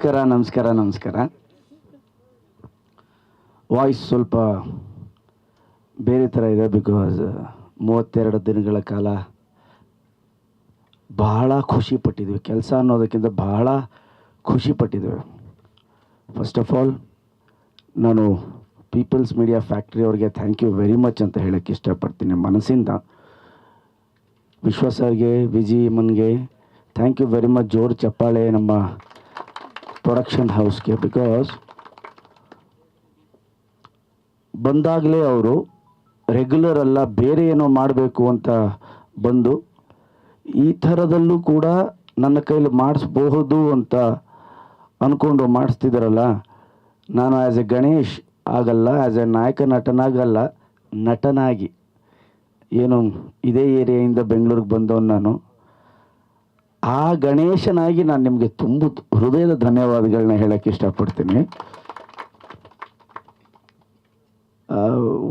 ನಮಸ್ಕಾರ. ವಾಯ್ಸ್ ಸ್ವಲ್ಪ ಬೇರೆ ಥರ ಇದೆ ಬಿಕಾಸ್ 32 ದಿನಗಳ ಕಾಲ ಬಹಳ ಖುಷಿ ಪಟ್ಟಿದ್ವಿ. ಕೆಲಸ ಅನ್ನೋದಕ್ಕಿಂತ ಬಹಳ ಖುಷಿ ಪಟ್ಟಿದ್ವಿ. ಫಸ್ಟ್ ಆಫ್ ಆಲ್ ನಾನು ಪೀಪಲ್ಸ್ ಮೀಡಿಯಾ ಫ್ಯಾಕ್ಟ್ರಿ ಅವ್ರಿಗೆ ಥ್ಯಾಂಕ್ ಯು ವೆರಿ ಮಚ್ ಅಂತ ಹೇಳೋಕ್ಕೆ ಇಷ್ಟಪಡ್ತೀನಿ ಮನಸ್ಸಿಂದ. ವಿಶ್ವಾಸರ್ಗೆ, ವಿಜಯಮ್ಮನ್ಗೆ ಥ್ಯಾಂಕ್ ಯು ವೆರಿ ಮಚ್. ಜೋರು ಚಪ್ಪಾಳೆ ನಮ್ಮ ಪ್ರೊಡಕ್ಷನ್ ಹೌಸ್ಗೆ. ಬಿಕಾಸ್ ಬಂದಾಗಲೇ ಅವರು ರೆಗ್ಯುಲರ್ ಅಲ್ಲ, ಬೇರೆ ಏನೋ ಮಾಡಬೇಕು ಅಂತ ಬಂದು ಈ ಥರದಲ್ಲೂ ಕೂಡ ನನ್ನ ಕೈಲಿ ಮಾಡಿಸ್ಬಹುದು ಅಂತ ಅಂದ್ಕೊಂಡು ಮಾಡಿಸ್ತಿದ್ದಾರಲ್ಲ. ನಾನು ಆ್ಯಸ್ ಎ ಗಣೇಶ್ ಆಗಲ್ಲ, ಆ್ಯಸ್ ಎ ನಾಯಕ ನಟನಾಗಲ್ಲ, ನಟನಾಗಿ ಏನು ಇದೇ ಏರಿಯಾಯಿಂದ ಬೆಂಗಳೂರಿಗೆ ಬಂದವನು ನಾನು. ಆ ಗಣೇಶನಾಗಿ ನಾನು ನಿಮಗೆ ತುಂಬ ಹೃದಯದ ಧನ್ಯವಾದಗಳನ್ನ ಹೇಳೋಕ್ಕೆ ಇಷ್ಟಪಡ್ತೀನಿ.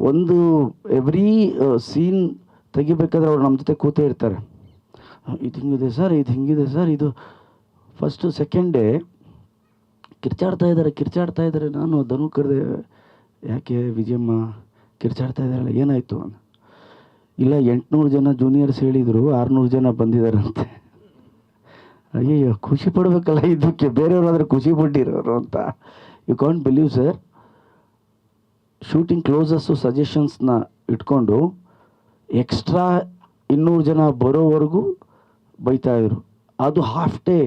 ಒಂದು ಎವ್ರಿ ಸೀನ್ ತೆಗಿಬೇಕಾದ್ರೆ ಅವ್ರು ನಮ್ಮ ಜೊತೆ ಕೂತೇ ಇರ್ತಾರೆ. ಇದು ಹಿಂಗಿದೆ ಸರ್, ಇದು ಫಸ್ಟು ಸೆಕೆಂಡ್ ಡೇ ಕಿರ್ಚಾಡ್ತಾ ಇದ್ದಾರೆ. ನಾನು ಧನು ಕರೆದೆ, ಯಾಕೆ ವಿಜಯಮ್ಮ ಕಿರ್ಚಾಡ್ತಾ ಇದ್ದಾರಲ್ಲ, ಏನಾಯಿತು? ಇಲ್ಲ 800 ಜನ ಜೂನಿಯರ್ಸ್ ಹೇಳಿದರು, 600 ಜನ ಬಂದಿದ್ದಾರಂತೆ. ಅಯ್ಯಯ್ಯೋ, ಖುಷಿ ಪಡಬೇಕಲ್ಲ ಇದಕ್ಕೆ, ಬೇರೆಯವ್ರಾದ್ರೆ ಖುಷಿ ಪಟ್ಟಿರೋರು ಅಂತ. You can't believe sir, shooting closes ಸಜೆಷನ್ಸ್ನ ಇಟ್ಕೊಂಡು ಎಕ್ಸ್ಟ್ರಾ 200 ಜನ ಬರೋವರೆಗೂ ಬೈತಾಯಿದ್ರು. ಅದು ಹಾಫ್ ಡೇ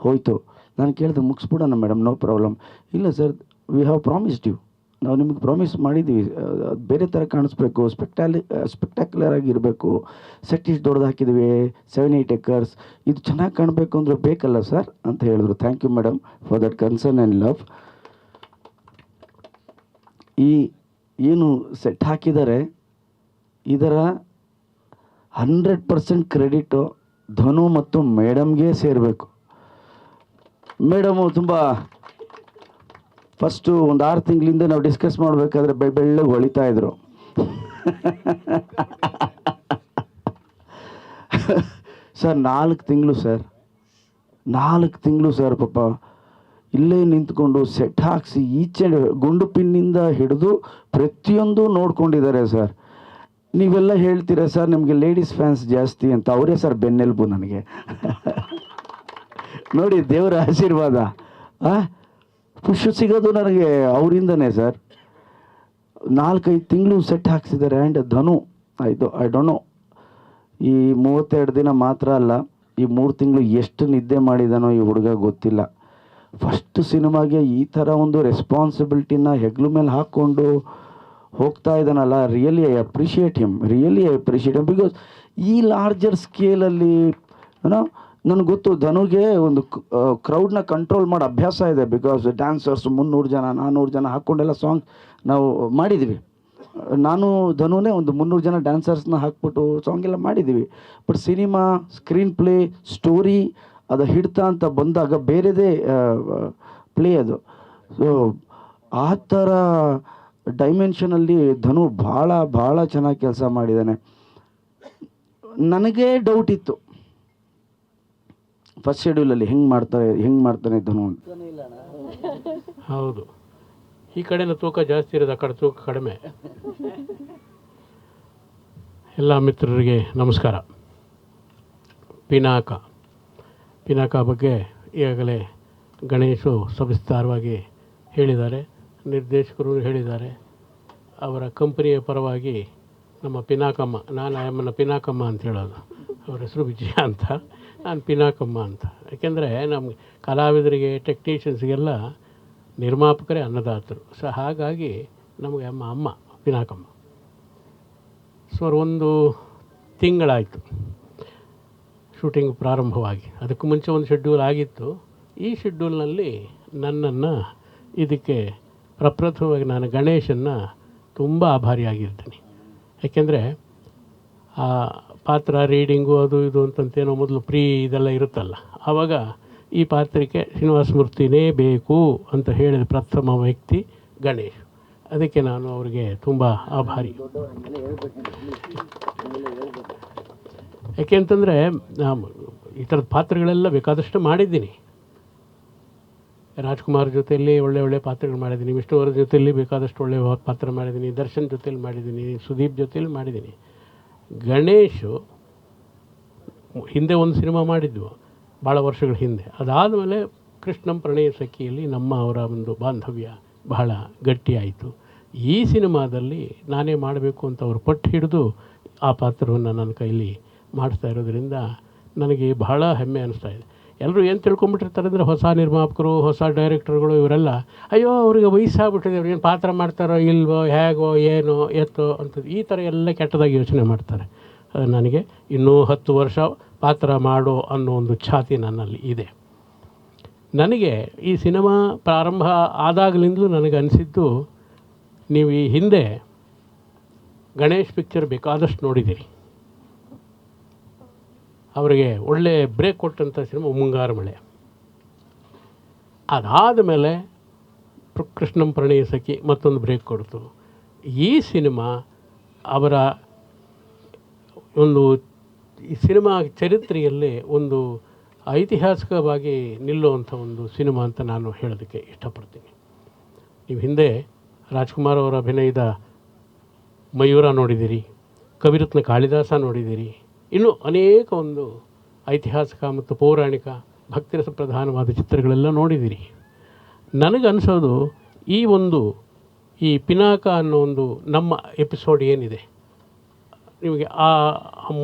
ಹೋಯಿತು. ನಾನು ಕೇಳಿದೆ, ಮುಗಿಸ್ಬಿಡೋಣ ಮೇಡಮ್, ನೋ ಪ್ರಾಬ್ಲಮ್. ಇಲ್ಲ sir, we have promised you, ನಾವು ನಿಮಗೆ ಪ್ರಾಮಿಸ್ ಮಾಡಿದ್ದೀವಿ, ಬೇರೆ ಥರ ಕಾಣಿಸ್ಬೇಕು, ಸ್ಪೆಕ್ಟ್ಯಾಕ್ಯುಲರ್ ಆಗಿರಬೇಕು, ಸೆಟ್ ಇಷ್ಟು ದೊಡ್ಡದು ಹಾಕಿದ್ವಿ, 7-8 ಎಕರ್ಸ್, ಇದು ಚೆನ್ನಾಗಿ ಕಾಣಬೇಕು ಅಂದರೆ ಬೇಕಲ್ಲ ಸರ್ ಅಂತ ಹೇಳಿದ್ರು. Thank you madam for that concern and love. ಈ ಏನು ಸೆಟ್ ಹಾಕಿದ್ದಾರೆ ಇದರ 100% ಕ್ರೆಡಿಟು ಧನು ಮತ್ತು ಮೇಡಮ್ಗೆ ಸೇರಬೇಕು. ಮೇಡಮು ತುಂಬ ಫಸ್ಟು ಒಂದು 6 ತಿಂಗಳಿಂದ ನಾವು ಡಿಸ್ಕಸ್ ಮಾಡಬೇಕಾದ್ರೆ ಬೆಳ್ಳಗೆ ಹೊಳಿತಾ ಇದ್ರು. ಸರ್ 4 ತಿಂಗಳು ಸರ್ ಪಾಪ ಇಲ್ಲೇ ನಿಂತ್ಕೊಂಡು ಸೆಟ್ ಹಾಕಿಸಿ ಈಚೆ ಗುಂಡು ಪಿನ್ನಿಂದ ಹಿಡಿದು ಪ್ರತಿಯೊಂದು ನೋಡ್ಕೊಂಡಿದ್ದಾರೆ ಸರ್. ನೀವೆಲ್ಲ ಹೇಳ್ತೀರಾ ಸರ್ ನಿಮಗೆ ಲೇಡೀಸ್ ಫ್ಯಾನ್ಸ್ ಜಾಸ್ತಿ ಅಂತ, ಅವರೇ ಸರ್ ಬೆನ್ನೆಲುಬು ನನಗೆ. ನೋಡಿ ದೇವರ ಆಶೀರ್ವಾದ, ಪುಷ್ ಸಿಗೋದು ನನಗೆ ಅವರಿಂದನೇ ಸರ್. 4-5 ತಿಂಗಳು ಸೆಟ್ ಹಾಕ್ಸಿದ್ದಾರೆ. ಆ್ಯಂಡ್ ಧನು ಆಯಿತು, ಐ ಡೋಂಟ್ ನೋ, ಈ 32 ದಿನ ಮಾತ್ರ ಅಲ್ಲ, ಈ 3 ತಿಂಗಳು ಎಷ್ಟು ನಿದ್ದೆ ಮಾಡಿದಾನೋ ಈ ಹುಡುಗ ಗೊತ್ತಿಲ್ಲ. ಫಸ್ಟ್ ಸಿನಿಮಾಗೆ ಈ ಥರ ಒಂದು ರೆಸ್ಪಾನ್ಸಿಬಿಲಿಟಿನ ಹೆಗ್ಲು ಮೇಲೆ ಹಾಕ್ಕೊಂಡು ಹೋಗ್ತಾ ಇದ್ದಾನಲ್ಲ. Really I appreciate him, because ಈ ಲಾರ್ಜರ್ ಸ್ಕೇಲಲ್ಲಿ ಏನೋ ನನಗೆ ಗೊತ್ತು, ಧನುಗೆ ಒಂದು ಕ್ರೌಡ್ನ ಕಂಟ್ರೋಲ್ ಮಾಡೋ ಅಭ್ಯಾಸ ಇದೆ. ಬಿಕಾಸ್ ಡ್ಯಾನ್ಸರ್ಸ್ 300 ಜನ 400 ಜನ ಹಾಕ್ಕೊಂಡೆಲ್ಲ ಸಾಂಗ್ ನಾವು ಮಾಡಿದ್ದೀವಿ. ನಾನು ಧನುನೇ ಒಂದು 300 ಜನ ಡ್ಯಾನ್ಸರ್ಸ್ನ ಹಾಕ್ಬಿಟ್ಟು ಸಾಂಗ್ ಎಲ್ಲ ಮಾಡಿದ್ದೀವಿ. But cinema, screen play, story ಅದು ಹಿಡ್ತಾ ಅಂತ ಬಂದಾಗ ಬೇರೆದೇ ಪ್ಲೇ ಅದು. ಸೊ ಆ ಥರ ಡೈಮೆನ್ಷನಲ್ಲಿ ಧನು ಭಾಳ ಚೆನ್ನಾಗಿ ಕೆಲಸ ಮಾಡಿದ್ದಾನೆ. ನನಗೇ ಡೌಟ್ ಇತ್ತು ಫಸ್ಟ್ ಶೆಡ್ಯೂಲಲ್ಲಿ ಹೆಂಗೆ ಮಾಡ್ತಾನೆ ಧನು ಅಂತ. ಹೌದು, ಈ ಕಡೆನ ತೂಕ ಜಾಸ್ತಿ ಇರೋದು, ಆ ಕಡೆ ತೂಕ ಕಡಿಮೆ. ಎಲ್ಲ ಮಿತ್ರರಿಗೆ ನಮಸ್ಕಾರ. ಪಿನಾಕ ಬಗ್ಗೆ ಈಗಾಗಲೇ ಗಣೇಶು ಸವಿಸ್ತಾರವಾಗಿ ಹೇಳಿದ್ದಾರೆ, ನಿರ್ದೇಶಕರು ಹೇಳಿದ್ದಾರೆ. ಅವರ ಕಂಪನಿಯ ಪರವಾಗಿ ನಮ್ಮ ಪಿನಾಕಮ್ಮ, ನಾನು ಆಯಮ್ಮನ ಪಿನಾಕಮ್ಮ ಅಂತ ಹೇಳೋದು, ಅವರ ಹೆಸರು ವಿಜಯ ಅಂತ, ನಾನು ಪಿನಾಕಮ್ಮ ಅಂತ. ಯಾಕೆಂದರೆ ನಮಗೆ ಕಲಾವಿದರಿಗೆ, ಟೆಕ್ನಿಷಿಯನ್ಸ್ಗೆಲ್ಲ ನಿರ್ಮಾಪಕರೇ ಅನ್ನದಾತರು. ಸೊ ಹಾಗಾಗಿ ನಮಗೆ ಅಮ್ಮ ಪಿನಾಕಮ್ಮ. ಸೊ ಒಂದು ತಿಂಗಳಾಯಿತು ಶೂಟಿಂಗ್ ಪ್ರಾರಂಭವಾಗಿ. ಅದಕ್ಕೂ ಮುಂಚೆ ಒಂದು ಶೆಡ್ಯೂಲ್ ಆಗಿತ್ತು. ಈ ಶೆಡ್ಯೂಲ್ನಲ್ಲಿ ನನ್ನನ್ನು ಇದಕ್ಕೆ ಪ್ರಪ್ರಥಮವಾಗಿ ನಾನು ಗಣೇಶನ್ನು ತುಂಬ ಆಭಾರಿಯಾಗಿರ್ತೀನಿ. ಯಾಕೆಂದರೆ ಆ ಪಾತ್ರ ರೀಡಿಂಗು ಅದು ಇದು ಅಂತಂತೇನೋ ಮೊದಲು ಇದೆಲ್ಲ ಇರುತ್ತಲ್ಲ, ಆವಾಗ ಈ ಪಾತ್ರಕ್ಕೆ ಶ್ರೀನಿವಾಸ ಮೂರ್ತಿನೇ ಬೇಕು ಅಂತ ಹೇಳಿದ ಪ್ರಥಮ ವ್ಯಕ್ತಿ ಗಣೇಶ್. ಅದಕ್ಕೆ ನಾನು ಅವರಿಗೆ ತುಂಬ ಆಭಾರಿ. ಯಾಕೆಂತಂದರೆ ಈ ಥರದ ಪಾತ್ರಗಳೆಲ್ಲ ಬೇಕಾದಷ್ಟು ಮಾಡಿದ್ದೀನಿ. ರಾಜ್ಕುಮಾರ್ ಜೊತೆಯಲ್ಲಿ ಒಳ್ಳೆ ಒಳ್ಳೆ ಪಾತ್ರಗಳು ಮಾಡಿದ್ದೀನಿ, ವಿಷ್ಣುವರ್ಧನ್ ಜೊತೆಯಲ್ಲಿ ಬೇಕಾದಷ್ಟು ಒಳ್ಳೆ ಪಾತ್ರ ಮಾಡಿದ್ದೀನಿ, ದರ್ಶನ್ ಜೊತೆಯಲ್ಲಿ ಮಾಡಿದ್ದೀನಿ, ಸುದೀಪ್ ಜೊತೆಯಲ್ಲಿ ಮಾಡಿದ್ದೀನಿ. ಗಣೇಶು ಹಿಂದೆ ಒಂದು ಸಿನಿಮಾ ಮಾಡಿದ್ವು ಭಾಳ ವರ್ಷಗಳ ಹಿಂದೆ. ಅದಾದಮೇಲೆ ಕೃಷ್ಣಂ ಪ್ರಣಯ ಸಖಿಯಲ್ಲಿ ಅವರ ಒಂದು ಬಾಂಧವ್ಯ ಬಹಳ ಗಟ್ಟಿಯಾಯಿತು. ಈ ಸಿನಿಮಾದಲ್ಲಿ ನಾನೇ ಮಾಡಬೇಕು ಅಂತ ಅವರು ಪಟ್ಟು ಹಿಡಿದು ಆ ಪಾತ್ರವನ್ನು ನನ್ನ ಕೈಲಿ ಮಾಡಿಸ್ತಾ ಇರೋದ್ರಿಂದ ನನಗೆ ಬಹಳ ಹೆಮ್ಮೆ ಅನ್ನಿಸ್ತಾ ಇದೆ. ಎಲ್ಲರೂ ಏನು ತಿಳ್ಕೊಂಬಿಟ್ಟಿರ್ತಾರೆ ಅಂದರೆ ಹೊಸ ನಿರ್ಮಾಪಕರು, ಹೊಸ ಡೈರೆಕ್ಟರ್ಗಳು ಇವರೆಲ್ಲ ಅಯ್ಯೋ ಅವ್ರಿಗೆ ವಯಸ್ಸಾಗ್ಬಿಟ್ಟಿದೆ, ಅವ್ರು ಏನು ಪಾತ್ರ ಮಾಡ್ತಾರೋ ಇಲ್ವೋ, ಹೇಗೋ ಏನೋ ಎತ್ತೋ ಅಂಥದ್ದು ಈ ಥರ ಎಲ್ಲ ಕೆಟ್ಟದಾಗಿ ಯೋಚನೆ ಮಾಡ್ತಾರೆ. ನನಗೆ ಇನ್ನೂ 10 ವರ್ಷ ಪಾತ್ರ ಮಾಡೋ ಅನ್ನೋ ಒಂದು ಛಾತಿ ನನ್ನಲ್ಲಿ ಇದೆ. ನನಗೆ ಈ ಸಿನಿಮಾ ಪ್ರಾರಂಭ ಆದಾಗಲಿಂದಲೂ ನನಗೆ ಅನಿಸಿದ್ದು, ನೀವು ಈ ಹಿಂದೆ ಗಣೇಶ್ ಪಿಕ್ಚರ್ ಬೇಕಾದಷ್ಟು ನೋಡಿದ್ದೀರಿ. ಅವರಿಗೆ ಒಳ್ಳೆ ಬ್ರೇಕ್ ಕೊಟ್ಟಂಥ ಸಿನಿಮಾ ಮುಂಗಾರು ಮಳೆ. ಅದಾದ ಮೇಲೆ ಕೃಷ್ಣಂ ಪ್ರಣಯ ಸಖಿ ಮತ್ತೊಂದು ಬ್ರೇಕ್ ಕೊಡ್ತು. ಈ ಸಿನಿಮಾ ಅವರ ಒಂದು ಈ ಸಿನಿಮಾ ಚರಿತ್ರೆಯಲ್ಲಿ ಒಂದು ಐತಿಹಾಸಿಕವಾಗಿ ನಿಲ್ಲುವಂಥ ಒಂದು ಸಿನಿಮಾ ಅಂತ ನಾನು ಹೇಳೋದಕ್ಕೆ ಇಷ್ಟಪಡ್ತೀನಿ. ನೀವು ಹಿಂದೆ ರಾಜ್ಕುಮಾರ್ ಅವರ ಅಭಿನಯದ ಮಯೂರ ನೋಡಿದ್ದೀರಿ, ಕವಿರತ್ನ ಕಾಳಿದಾಸ ನೋಡಿದ್ದೀರಿ, ಇನ್ನೂ ಅನೇಕ ಒಂದು ಐತಿಹಾಸಿಕ ಮತ್ತು ಪೌರಾಣಿಕ ಭಕ್ತಿರಸ ಪ್ರಧಾನವಾದ ಚಿತ್ರಗಳೆಲ್ಲ ನೋಡಿದ್ದೀರಿ. ನನಗನ್ಸೋದು ಈ ಪಿನಾಕ ಅನ್ನೋ ಒಂದು ನಮ್ಮ ಎಪಿಸೋಡ್ ಏನಿದೆ, ನಿಮಗೆ ಆ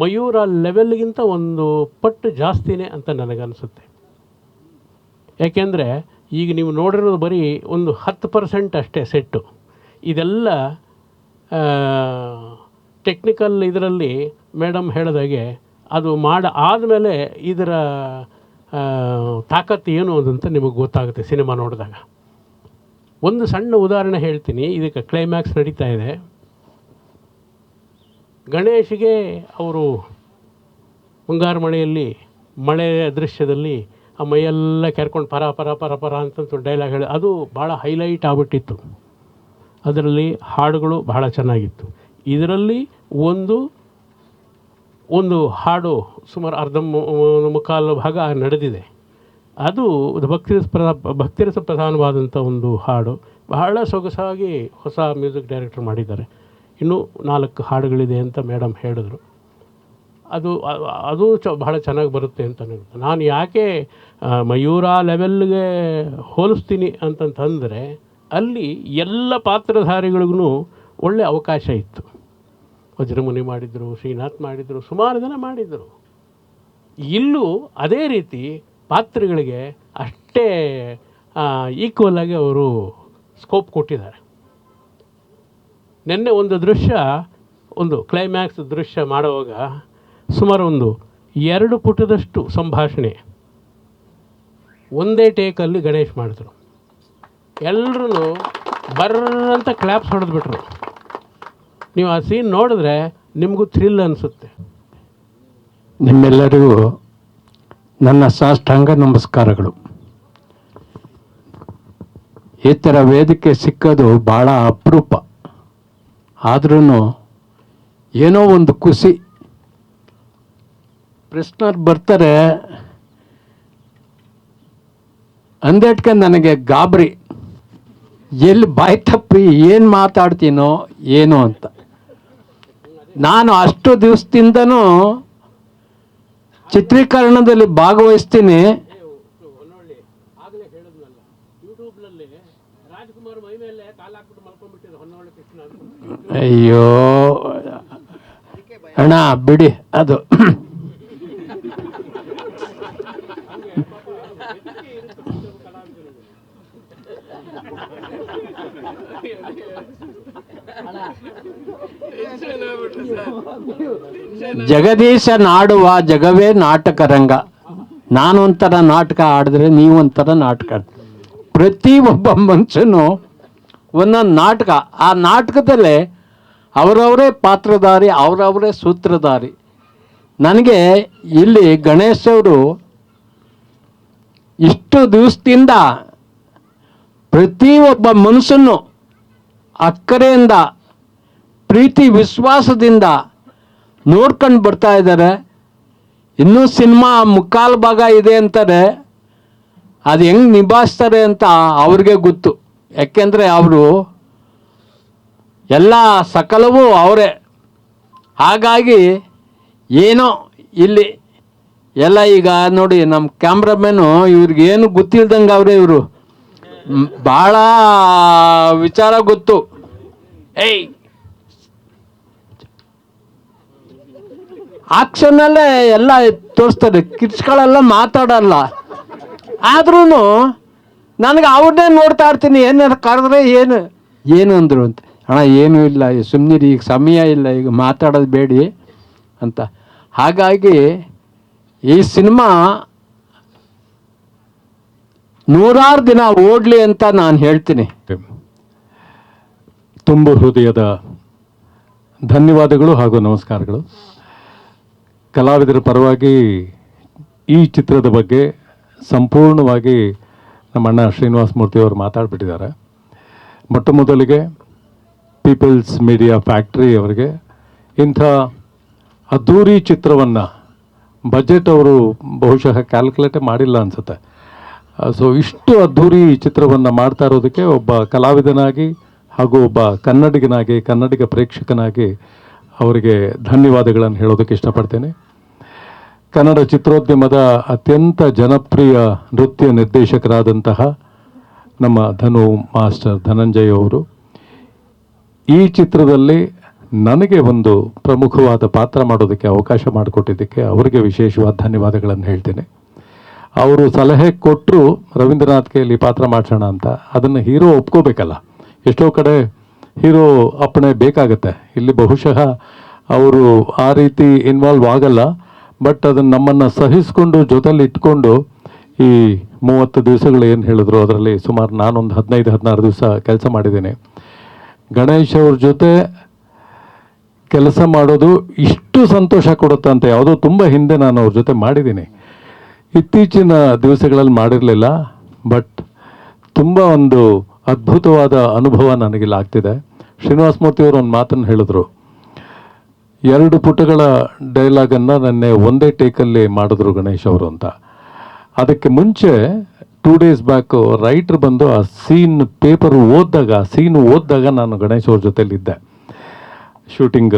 ಮಯೂರ ಲೆವೆಲ್ಗಿಂತ ಒಂದು ಪಟ್ಟು ಜಾಸ್ತಿನೇ ಅಂತ ನನಗನ್ಸುತ್ತೆ. ಯಾಕೆಂದರೆ ಈಗ ನೀವು ನೋಡಿರೋದು ಬರೀ ಒಂದು 10% ಅಷ್ಟೇ ಸೆಟ್ಟು. ಇದೆಲ್ಲ ಟೆಕ್ನಿಕಲ್ ಇದರಲ್ಲಿ ಮೇಡಮ್ ಹೇಳಿದಾಗೆ ಅದು ಆದಮೇಲೆ ಇದರ ತಾಕತ್ತು ಏನು ಅಂತ ನಿಮಗೆ ಗೊತ್ತಾಗುತ್ತೆ ಸಿನಿಮಾ ನೋಡಿದಾಗ. ಒಂದು ಸಣ್ಣ ಉದಾಹರಣೆ ಹೇಳ್ತೀನಿ. ಇದಕ್ಕೆ ಕ್ಲೈಮ್ಯಾಕ್ಸ್ ನಡೀತಾ ಇದೆ. ಗಣೇಶಿಗೆ ಅವರು ಮುಂಗಾರು ಮಳೆಯಲ್ಲಿ ಮಳೆಯ ದೃಶ್ಯದಲ್ಲಿ ಆ ಮೈಯೆಲ್ಲ ಕೆರ್ಕೊಂಡು ಪರ ಪರ ಪರ ಪರ ಅಂತಂತ ಡೈಲಾಗ್ ಹೇಳಿ ಅದು ಭಾಳ ಹೈಲೈಟ್ ಆಗಿಬಿಟ್ಟಿತ್ತು. ಅದರಲ್ಲಿ ಹಾಡುಗಳು ಬಹಳ ಚೆನ್ನಾಗಿತ್ತು. ಇದರಲ್ಲಿ ಒಂದು ಹಾಡು ಸುಮಾರು ಮುಕ್ಕಾಲು ಭಾಗ ನಡೆದಿದೆ. ಅದು ಭಕ್ತಿರಸ ಪ್ರಧಾನವಾದಂಥ ಒಂದು ಹಾಡು, ಬಹಳ ಸೊಗಸಾಗಿ ಹೊಸ ಮ್ಯೂಸಿಕ್ ಡೈರೆಕ್ಟರ್ ಮಾಡಿದ್ದಾರೆ. ಇನ್ನೂ 4 ಹಾಡುಗಳಿದೆ ಅಂತ ಮೇಡಮ್ ಹೇಳಿದ್ರು. ಅದು ಬಹಳ ಚೆನ್ನಾಗಿ ಬರುತ್ತೆ ಅಂತ ನಾನು ಯಾಕೆ ಮಯೂರ ಲೆವೆಲ್ಗೆ ಹೋಲಿಸ್ತೀನಿ ಅಂತಂತಂದರೆ, ಅಲ್ಲಿ ಎಲ್ಲ ಪಾತ್ರಧಾರಿಗಳಿಗೂ ಒಳ್ಳೆಯ ಅವಕಾಶ ಇತ್ತು. ವಜ್ರಮುನಿ ಮಾಡಿದರು, ಶ್ರೀನಾಥ್ ಮಾಡಿದರು, ಸುಮಾರು ಜನ ಮಾಡಿದರು. ಇಲ್ಲೂ ಅದೇ ರೀತಿ ಪಾತ್ರಗಳಿಗೆ ಅಷ್ಟೇ ಈಕ್ವಲ್ ಆಗಿ ಅವರು ಸ್ಕೋಪ್ ಕೊಟ್ಟಿದ್ದಾರೆ. ನಿನ್ನೆ ಒಂದು ಕ್ಲೈಮ್ಯಾಕ್ಸ್ ದೃಶ್ಯ ಮಾಡುವಾಗ ಸುಮಾರು 2 ಪುಟದಷ್ಟು ಸಂಭಾಷಣೆ ಒಂದೇ ಟೇಕಲ್ಲಿ ಗಣೇಶ್ ಮಾಡಿದ್ರು. ಎಲ್ಲರೂ ಬರ್ರಂತ ಕ್ಲ್ಯಾಪ್ಸ್ ಹೊಡೆದ್ಬಿಟ್ರು. ನೀವು ಆ ಸೀನ್ ನೋಡಿದ್ರೆ ನಿಮಗೂ ಥ್ರಿಲ್ ಅನಿಸುತ್ತೆ. ನಿಮ್ಮೆಲ್ಲರಿಗೂ ನನ್ನ ಸಾಷ್ಟಾಂಗ ನಮಸ್ಕಾರಗಳು. ಈ ಥರ ವೇದಿಕೆ ಸಿಕ್ಕೋದು ಭಾಳ ಅಪರೂಪ. ಆದ್ರೂ ಏನೋ ಒಂದು ಖುಷಿ. ಪ್ರಶ್ನರ್ ಬರ್ತಾರೆ ಅಂದೇಟ್ಗೆ ನನಗೆ ಗಾಬರಿ, ಎಲ್ಲಿ ಬಾಯಿ ತಪ್ಪಿ ಏನು ಮಾತಾಡ್ತೀನೋ ಏನೋ ಅಂತ. ನಾನು ಅಷ್ಟು ದಿವಸದಿಂದನೂ ಚಿತ್ರೀಕರಣದಲ್ಲಿ ಭಾಗವಹಿಸ್ತೀನಿ. ಅಯ್ಯೋ ಅಣ್ಣ ಬಿಡಿ ಅದು. ಜಗದೀಶ ನಾಡುವ ಜಗವೇ ನಾಟಕ ರಂಗ. ನಾನೊಂಥರ ನಾಟಕ ಆಡಿದ್ರೆ ನೀವೊಂಥರ ನಾಟಕ. ಪ್ರತಿ ಒಬ್ಬ ಮನುಷ್ಯನು ಒಂದೊಂದು ನಾಟಕ. ಆ ನಾಟಕದಲ್ಲೇ ಅವರವರೇ ಪಾತ್ರಧಾರಿ, ಅವರವರೇ ಸೂತ್ರಧಾರಿ. ನನಗೆ ಇಲ್ಲಿ ಗಣೇಶ್ ಅವರು ಇಷ್ಟು ದಿವಸದಿಂದ ಪ್ರತಿ ಒಬ್ಬ ಮನುಷ್ಯನು ಅಕ್ಕರೆಯಿಂದ ಪ್ರೀತಿ ವಿಶ್ವಾಸದಿಂದ ನೋಡ್ಕೊಂಡು ಬರ್ತಾ ಇದ್ದಾರೆ. ಇನ್ನೂ ಸಿನಿಮಾ ಮುಕ್ಕಾಲು ಭಾಗ ಇದೆ ಅಂತಾರೆ. ಅದು ಹೆಂಗೆ ನಿಭಾಯಿಸ್ತಾರೆ ಅಂತ ಅವ್ರಿಗೆ ಗೊತ್ತು. ಯಾಕೆಂದರೆ ಅವರು ಎಲ್ಲ ಸಕಲವೂ ಅವರೇ. ಹಾಗಾಗಿ ಏನೋ ಇಲ್ಲಿ ಎಲ್ಲ ಈಗ ನೋಡಿ ನಮ್ಮ ಕ್ಯಾಮ್ರಾಮ್ಯಾನು ಇವ್ರಿಗೇನು ಗೊತ್ತಿಲ್ದಂಗೆ ಅವರೇ ಇವರು. ಭಾಳ ವಿಚಾರ ಗೊತ್ತು. ಏಯ್ ಆಕ್ಷನಲ್ಲೇ ಎಲ್ಲ ತೋರಿಸ್ತಾರೆ, ಕಿರ್ಚ್ಗಳೆಲ್ಲ ಮಾತಾಡಲ್ಲ. ಆದ್ರೂ ನನಗೆ ಅವ್ರನ್ನೇ ನೋಡ್ತಾ ಇರ್ತೀನಿ, ಏನಾರು ಕರೆದ್ರೆ ಏನು ಅಂದರು ಅಂತ. ಅಣ್ಣ ಏನೂ ಇಲ್ಲ, ಸುಮ್ಮನಿರಿ, ಈಗ ಸಮಯ ಇಲ್ಲ, ಈಗ ಮಾತಾಡೋದು ಬೇಡಿ ಅಂತ. ಹಾಗಾಗಿ ಈ ಸಿನಿಮಾ ನೂರಾರು ದಿನ ಓಡಲಿ ಅಂತ ನಾನು ಹೇಳ್ತೀನಿ. ತುಂಬ ಹೃದಯದ ಧನ್ಯವಾದಗಳು ಹಾಗೂ ನಮಸ್ಕಾರಗಳು. ಕಲಾವಿದರ ಪರವಾಗಿ ಈ ಚಿತ್ರದ ಬಗ್ಗೆ ಸಂಪೂರ್ಣವಾಗಿ ನಮ್ಮ ಅಣ್ಣ ಶ್ರೀನಿವಾಸ ಮೂರ್ತಿ ಅವರು ಮಾತಾಡ್ಬಿಟ್ಟಿದ್ದಾರೆ. ಮೊಟ್ಟ ಮೊದಲಿಗೆ ಪೀಪಲ್ಸ್ ಮೀಡಿಯಾ ಫ್ಯಾಕ್ಟ್ರಿ ಅವರಿಗೆ ಇಂಥ ಅದ್ಧೂರಿ ಚಿತ್ರವನ್ನು ಬಜೆಟ್ ಅವರು ಬಹುಶಃ ಕ್ಯಾಲ್ಕುಲೇಟೇ ಮಾಡಿಲ್ಲ ಅನಿಸುತ್ತೆ. ಸೊ ಇಷ್ಟು ಅದ್ಧೂರಿ ಚಿತ್ರವನ್ನು ಮಾಡ್ತಾ ಇರೋದಕ್ಕೆ ಒಬ್ಬ ಕಲಾವಿದನಾಗಿ ಹಾಗೂ ಒಬ್ಬ ಕನ್ನಡಿಗನಾಗಿ, ಕನ್ನಡಿಗ ಪ್ರೇಕ್ಷಕನಾಗಿ ಅವರಿಗೆ ಧನ್ಯವಾದಗಳನ್ನು ಹೇಳೋದಕ್ಕೆ ಇಷ್ಟಪಡ್ತೇನೆ. ಕನ್ನಡ ಚಿತ್ರೋದ್ಯಮದ ಅತ್ಯಂತ ಜನಪ್ರಿಯ ನೃತ್ಯ ನಿರ್ದೇಶಕರಾದಂತಹ ನಮ್ಮ ಧನು ಮಾಸ್ಟರ್ ಧನಂಜಯ್ ಅವರು ಈ ಚಿತ್ರದಲ್ಲಿ ನನಗೆ ಒಂದು ಪ್ರಮುಖವಾದ ಪಾತ್ರ ಮಾಡೋದಕ್ಕೆ ಅವಕಾಶ ಮಾಡಿಕೊಟ್ಟಿದ್ದಕ್ಕೆ ಅವರಿಗೆ ವಿಶೇಷವಾದ ಧನ್ಯವಾದಗಳನ್ನು ಹೇಳ್ತೇನೆ. ಅವರು ಸಲಹೆ ಕೊಟ್ಟರು ರವೀಂದ್ರನಾಥ್ ಕೈಯಲ್ಲಿ ಪಾತ್ರ ಮಾಡಿಸೋಣ ಅಂತ. ಅದನ್ನು ಹೀರೋ ಒಪ್ಕೋಬೇಕಲ್ಲ, ಎಷ್ಟೋ ಕಡೆ ಹೀರೋ ಅಪ್ಪಣೆ ಬೇಕಾಗತ್ತೆ. ಇಲ್ಲಿ ಬಹುಶಃ ಅವರು ಆ ರೀತಿ ಇನ್ವಾಲ್ವ್ ಆಗಲ್ಲ, ಬಟ್ ಅದನ್ನು ನಮ್ಮನ್ನು ಸಹಿಸ್ಕೊಂಡು ಜೊತೆಲಿ ಇಟ್ಕೊಂಡು ಈ 30 ದಿವಸಗಳು ಏನು ಹೇಳಿದ್ರು ಅದರಲ್ಲಿ ಸುಮಾರು ನಾನೊಂದು 15-16 ದಿವಸ ಕೆಲಸ ಮಾಡಿದ್ದೀನಿ. ಗಣೇಶ್ ಅವ್ರ ಜೊತೆ ಕೆಲಸ ಮಾಡೋದು ಇಷ್ಟು ಸಂತೋಷ ಕೊಡುತ್ತೆ ಅಂತ ಯಾವುದೋ ತುಂಬ ಹಿಂದೆ ನಾನು ಅವ್ರ ಜೊತೆ ಮಾಡಿದ್ದೀನಿ. ಇತ್ತೀಚಿನ ದಿವಸಗಳಲ್ಲಿ ಮಾಡಿರಲಿಲ್ಲ, ಬಟ್ ತುಂಬ ಒಂದು ಅದ್ಭುತವಾದ ಅನುಭವ ನನಗಿಲ್ಲಿ ಆಗ್ತಿದೆ. ಶ್ರೀನಿವಾಸ ಮೂರ್ತಿ ಅವರು ಒಂದು ಮಾತನ್ನು ಹೇಳಿದ್ರು, 2 ಪುಟಗಳ ಡೈಲಾಗನ್ನು ನೆನ್ನೆ ಒಂದೇ ಟೇಕಲ್ಲಿ ಮಾಡಿದ್ರು ಗಣೇಶ್ ಅವರು ಅಂತ. ಅದಕ್ಕೆ ಮುಂಚೆ 2 ಡೇಸ್ ಬ್ಯಾಕು ರೈಟ್ರ್ ಬಂದು ಆ ಸೀನ್ ಓದಿದಾಗ ನಾನು ಗಣೇಶ್ ಅವ್ರ ಜೊತೆಲಿದ್ದೆ. ಶೂಟಿಂಗ್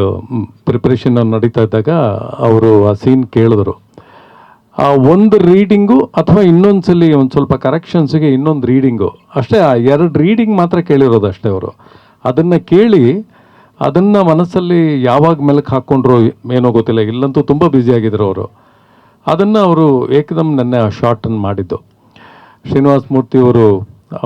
ಪ್ರಿಪ್ರೇಷನ್ ನಡೀತಾ ಇದ್ದಾಗ ಅವರು ಆ ಸೀನ್ ಕೇಳಿದ್ರು. ಆ ಒಂದು ರೀಡಿಂಗು ಅಥವಾ ಇನ್ನೊಂದ್ಸಲಿ ಒಂದು ಸ್ವಲ್ಪ ಕರೆಕ್ಷನ್ಸ್ಗೆ ಇನ್ನೊಂದು ರೀಡಿಂಗು ಅಷ್ಟೇ, ಆ 2 ರೀಡಿಂಗ್ ಮಾತ್ರ ಕೇಳಿರೋದು ಅಷ್ಟೇ. ಅವರು ಅದನ್ನು ಕೇಳಿ ಅದನ್ನು ಮನಸ್ಸಲ್ಲಿ ಯಾವಾಗ ಮೆಲುಕು ಹಾಕ್ಕೊಂಡ್ರು ಏನೋ ಗೊತ್ತಿಲ್ಲ, ಇಲ್ಲಂತೂ ತುಂಬ ಬ್ಯುಸಿಯಾಗಿದ್ರು ಅವರು. ಅದನ್ನು ಅವರು ಏಕದಮ್ ನೆನ್ನೆ ಆ ಶಾರ್ಟನ್ನು ಮಾಡಿದ್ದು. ಶ್ರೀನಿವಾಸ ಮೂರ್ತಿಯವರು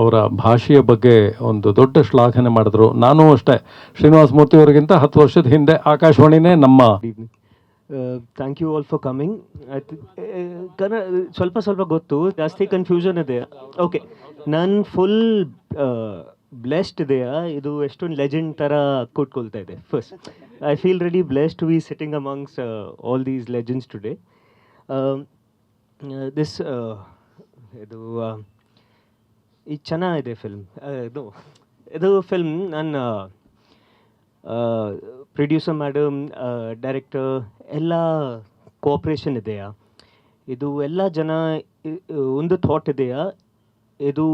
ಅವರ ಭಾಷೆಯ ಬಗ್ಗೆ ಒಂದು ದೊಡ್ಡ ಶ್ಲಾಘನೆ ಮಾಡಿದ್ರು. ನಾನು ಅಷ್ಟೇ, ಶ್ರೀನಿವಾಸ ಮೂರ್ತಿಯವರಿಗಿಂತ 10 ವರ್ಷದ ಹಿಂದೆ ಆಕಾಶವಾಣಿನೇ ನಮ್ಮ. Thank you all for coming. Kannada ಸ್ವಲ್ಪ ಗೊತ್ತು, ಜಾಸ್ತಿ ಕನ್ಫ್ಯೂಷನ್ ಇದೆ. ಓಕೆ, ನಾನು ಫುಲ್ ಬ್ಲೆಸ್ಡ್ ಇದೆಯಾ, ಇದು ಎಷ್ಟೊಂದು ಲೆಜೆಂಡ್ ಥರ ಕೊಟ್ಕೊಳ್ತಾ ಇದೆ. First I feel ready blessed to be sitting amongst all these legends today. This ಇದು ಇದು ಚೆನ್ನಾಗಿದೆ ಫಿಲ್ಮ್. ಇದು ಫಿಲ್ಮ್ ನನ್ನ ಪ್ರೊಡ್ಯೂಸರ್ ಮೇಡಮ್, ಡೈರೆಕ್ಟರ್ ಎಲ್ಲ ಕೋಆಪ್ರೇಷನ್ ಇದೆಯಾ, ಇದು ಎಲ್ಲ ಜನ ಒಂದು ಥಾಟ್ ಇದೆಯಾ, ಇದು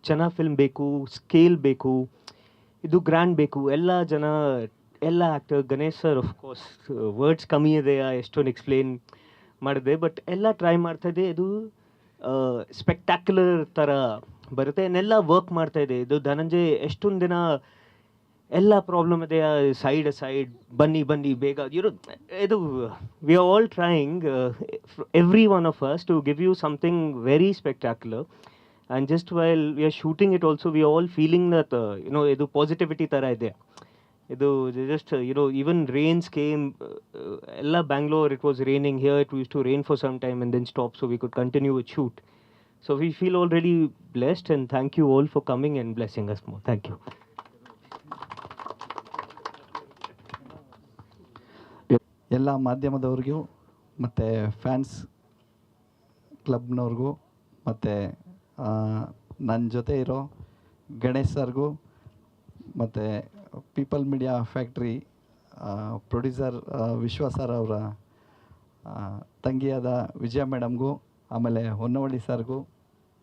ಚೆನ್ನಾಗಿ ಫಿಲ್ಮ್ ಬೇಕು, ಸ್ಕೇಲ್ ಬೇಕು, ಇದು ಗ್ರ್ಯಾಂಡ್ ಬೇಕು, ಎಲ್ಲ ಜನ ಎಲ್ಲ actor, Ganesh sir of course words ಕಮ್ಮಿ ಇದೆಯಾ, ಎಷ್ಟೊಂದು ಎಕ್ಸ್ಪ್ಲೇನ್ ಮಾಡಿದೆ, ಬಟ್ ಎಲ್ಲ ಟ್ರೈ ಮಾಡ್ತಾಯಿದೆ. ಇದು ಸ್ಪೆಕ್ಟ್ಯಾಕ್ಯುಲರ್ ಥರ ಬರುತ್ತೆ, ಇನ್ನೆಲ್ಲ ವರ್ಕ್ ಮಾಡ್ತಾಯಿದೆ. ಇದು ಧನಂಜಯ್ ಎಷ್ಟೊಂದು ದಿನ ಎಲ್ಲ ಪ್ರಾಬ್ಲಮ್ ಇದೆ, ಸೈಡ್ ಬನ್ನಿ ಬೇಗ ಇದು we are all trying every one of us to give you something very spectacular. And just while we are shooting it also we are all feeling that ಇದು ಪಾಸಿಟಿವಿಟಿ ಥರ ಇದೆ. ಇದು ಜಸ್ಟ್ even rains came, ಎಲ್ಲ Bangalore, it was raining here, it used to rain for some time and then stop so we could continue with shoot. So we feel already blessed, and thank you all for coming and blessing us more. Thank you. ಎಲ್ಲ ಮಾಧ್ಯಮದವ್ರಿಗೂ ಮತ್ತು fans ಕ್ಲಬ್ನವ್ರಿಗೂ ಮತ್ತು ನನ್ನ ಜೊತೆ ಇರೋ ಗಣೇಶ್ ಸರ್ಗೂ ಮತ್ತು people media factory producer ವಿಶ್ವ sir ಅವರ ತಂಗಿಯಾದ ವಿಜಯ ಮೇಡಮ್ಗೂ ಆಮೇಲೆ ಹೊನ್ನವಳ್ಳಿ ಸರ್ಗೂ,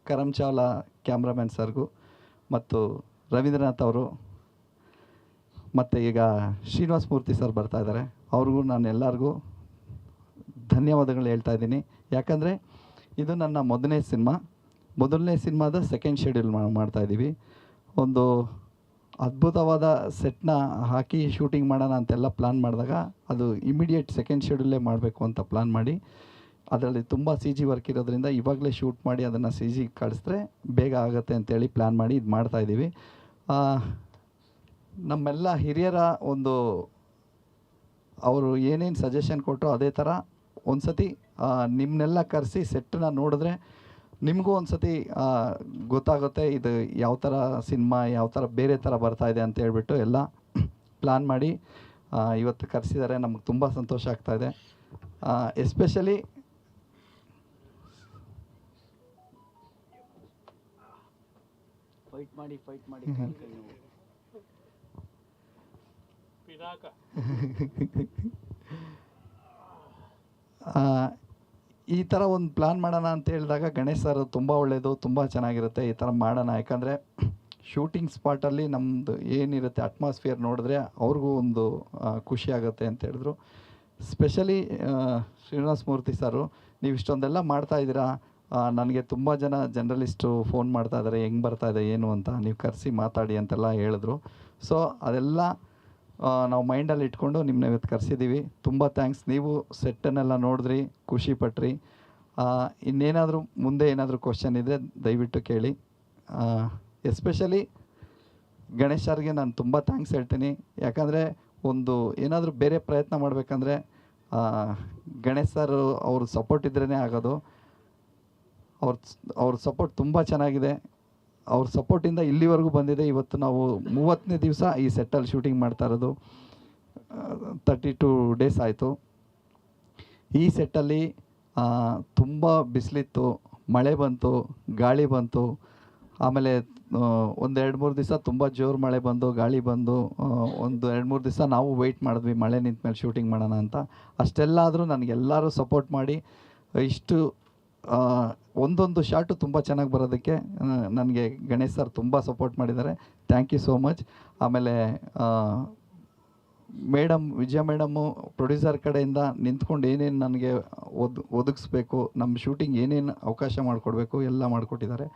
ಕರಮ್ ಚಾವ್ಲಾ ಕ್ಯಾಮ್ರಾಮ್ಯಾನ್ ಸರ್ಗೂ, ಮತ್ತು ರವೀಂದ್ರನಾಥ್ ಅವರು, ಮತ್ತು ಈಗ ಶ್ರೀನಿವಾಸ ಮೂರ್ತಿ ಸರ್ ಬರ್ತಾ ಇದ್ದಾರೆ. ಅವ್ರಿಗೂ ನಾನು ಎಲ್ಲರಿಗೂ ಧನ್ಯವಾದಗಳು ಹೇಳ್ತಾ ಇದ್ದೀನಿ. ಯಾಕಂದರೆ ಇದು ನನ್ನ ಮೊದಲನೇ ಸಿನಿಮಾದ ಸೆಕೆಂಡ್ ಶೆಡ್ಯೂಲ್ ಮಾಡ್ತಾಯಿದ್ದೀವಿ. ಒಂದು ಅದ್ಭುತವಾದ ಸೆಟ್ನ ಹಾಕಿ ಶೂಟಿಂಗ್ ಮಾಡೋಣ ಅಂತೆಲ್ಲ ಪ್ಲ್ಯಾನ್ ಮಾಡಿದಾಗ ಅದು ಇಮಿಡಿಯೇಟ್ ಸೆಕೆಂಡ್ ಶೆಡ್ಯೂಲೇ ಮಾಡಬೇಕು ಅಂತ ಪ್ಲ್ಯಾನ್ ಮಾಡಿ, ಅದರಲ್ಲಿ ತುಂಬ ಸಿ ಜಿ ವರ್ಕ್ ಇರೋದ್ರಿಂದ ಇವಾಗಲೇ ಶೂಟ್ ಮಾಡಿ ಅದನ್ನು ಸಿ ಜಿ ಕಳಿಸಿದ್ರೆ ಬೇಗ ಆಗುತ್ತೆ ಅಂತೇಳಿ ಪ್ಲ್ಯಾನ್ ಮಾಡಿ ಇದು ಮಾಡ್ತಾಯಿದ್ದೀವಿ. ನಮ್ಮೆಲ್ಲ ಹಿರಿಯರ ಒಂದು ಅವರು ಏನೇನು ಸಜೆಷನ್ ಕೊಟ್ಟರು ಅದೇ ಥರ ಒಂದು ಸತಿ ನಿಮ್ಮನ್ನೆಲ್ಲ ಕರೆಸಿ ಸೆಟ್ಟನ್ನ ನೋಡಿದ್ರೆ ನಿಮಗೂ ಒಂದು ಸತಿ ಗೊತ್ತಾಗುತ್ತೆ ಇದು ಯಾವ ಥರ ಸಿನಿಮಾ, ಯಾವ ಥರ ಬೇರೆ ಥರ ಬರ್ತಾಯಿದೆ ಅಂತ ಹೇಳ್ಬಿಟ್ಟು ಎಲ್ಲ ಪ್ಲ್ಯಾನ್ ಮಾಡಿ ಇವತ್ತು ಕರೆಸಿದ್ದಾರೆ. ನಮಗೆ ತುಂಬ ಸಂತೋಷ ಆಗ್ತಾಯಿದೆ. ಎಸ್ಪೆಷಲಿ ಫೈಟ್ ಮಾಡಿ ಈ ಥರ ಒಂದು ಪ್ಲ್ಯಾನ್ ಮಾಡೋಣ ಅಂತ ಹೇಳಿದಾಗ ಗಣೇಶ್ ಸರ್ ತುಂಬ ಒಳ್ಳೆಯದು, ತುಂಬ ಚೆನ್ನಾಗಿರುತ್ತೆ, ಈ ಥರ ಮಾಡೋಣ. ಯಾಕಂದರೆ ಶೂಟಿಂಗ್ ಸ್ಪಾಟಲ್ಲಿ ನಮ್ಮದು ಏನಿರುತ್ತೆ ಅಟ್ಮಾಸ್ಫಿಯರ್ ನೋಡಿದ್ರೆ ಅವ್ರಿಗೂ ಒಂದು ಖುಷಿ ಆಗುತ್ತೆ ಅಂತ ಹೇಳಿದ್ರು. ಸ್ಪೆಷಲಿ ಶ್ರೀನಿವಾಸ ಮೂರ್ತಿ ಸರು, ನೀವು ಇಷ್ಟೊಂದೆಲ್ಲ ಮಾಡ್ತಾಯಿದ್ದೀರಾ, ನನಗೆ ತುಂಬ ಜನ ಜರ್ನಲಿಸ್ಟು ಫೋನ್ ಮಾಡ್ತಾ ಇದ್ದಾರೆ ಹೆಂಗೆ ಬರ್ತಾಯಿದೆ ಏನು ಅಂತ, ನೀವು ಕರೆಸಿ ಮಾತಾಡಿ ಅಂತೆಲ್ಲ ಹೇಳಿದ್ರು. ಸೊ ಅದೆಲ್ಲ ನಾವು ಮೈಂಡಲ್ಲಿ ಇಟ್ಕೊಂಡು ನಿಮ್ಮನ್ನ ಇವತ್ತು ಕರೆಸಿದ್ದೀವಿ. ತುಂಬ ಥ್ಯಾಂಕ್ಸ್. ನೀವು ಸೆಟ್ಟನ್ನೆಲ್ಲ ನೋಡಿದ್ರಿ, ಖುಷಿ ಪಟ್ರಿ. ಇನ್ನೇನಾದರೂ ಮುಂದೆ ಏನಾದರೂ ಕ್ವಶನ್ ಇದ್ದರೆ ದಯವಿಟ್ಟು ಕೇಳಿ. ಎಸ್ಪೆಷಲಿ ಗಣೇಶ್ ಸರ್ಗೆ ನಾನು ತುಂಬ ಥ್ಯಾಂಕ್ಸ್ ಹೇಳ್ತೀನಿ. ಯಾಕಂದರೆ ಒಂದು ಏನಾದರೂ ಬೇರೆ ಪ್ರಯತ್ನ ಮಾಡಬೇಕಂದ್ರೆ ಗಣೇಶ್ ಸರ್ ಅವ್ರ ಸಪೋರ್ಟ್ ಇದ್ರೇ ಆಗೋದು. ಅವ್ರ ಸಪೋರ್ಟ್ ತುಂಬ ಚೆನ್ನಾಗಿದೆ. ಅವ್ರ ಸಪೋರ್ಟಿಂದ ಇಲ್ಲಿವರೆಗೂ ಬಂದಿದೆ. ಇವತ್ತು ನಾವು 30ನೇ ದಿವಸ ಈ ಸೆಟ್ಟಲ್ಲಿ ಶೂಟಿಂಗ್ ಮಾಡ್ತಾ ಇರೋದು. 32 ಡೇಸ್ ಆಯಿತು. ಈ ಸೆಟ್ಟಲ್ಲಿ ತುಂಬ ಬಿಸಿಲಿತ್ತು, ಮಳೆ ಬಂತು, ಗಾಳಿ ಬಂತು. ಆಮೇಲೆ ಒಂದು 2-3 ದಿವಸ ತುಂಬ ಜೋರು ಮಳೆ ಬಂದು ಗಾಳಿ ಬಂದು ಒಂದು 2-3 ದಿವಸ ನಾವು ವೆಯ್ಟ್ ಮಾಡಿದ್ವಿ ಮಳೆ ನಿಂತ ಮೇಲೆ ಶೂಟಿಂಗ್ ಮಾಡೋಣ ಅಂತ. ಅಷ್ಟೆಲ್ಲ ಆದರೂ ನನಗೆಲ್ಲರೂ ಸಪೋರ್ಟ್ ಮಾಡಿ ಇಷ್ಟು ಒಂದೊಂದು ಶಾಟು ತುಂಬ ಚೆನ್ನಾಗಿ ಬರೋದಕ್ಕೆ ನನಗೆ ಗಣೇಶ್ ಸರ್ ತುಂಬ ಸಪೋರ್ಟ್ ಮಾಡಿದ್ದಾರೆ. Thank you so much. ಆಮೇಲೆ ವಿಜಯ ಮೇಡಮ್ಮು ಪ್ರೊಡ್ಯೂಸರ್ ಕಡೆಯಿಂದ ನಿಂತ್ಕೊಂಡು ಏನೇನು ನನಗೆ ಒದಗಿಸ್ಬೇಕು, ನಮ್ಮ ಶೂಟಿಂಗ್ ಏನೇನು ಅವಕಾಶ ಮಾಡಿಕೊಡ್ಬೇಕು ಎಲ್ಲ ಮಾಡಿಕೊಟ್ಟಿದ್ದಾರೆ.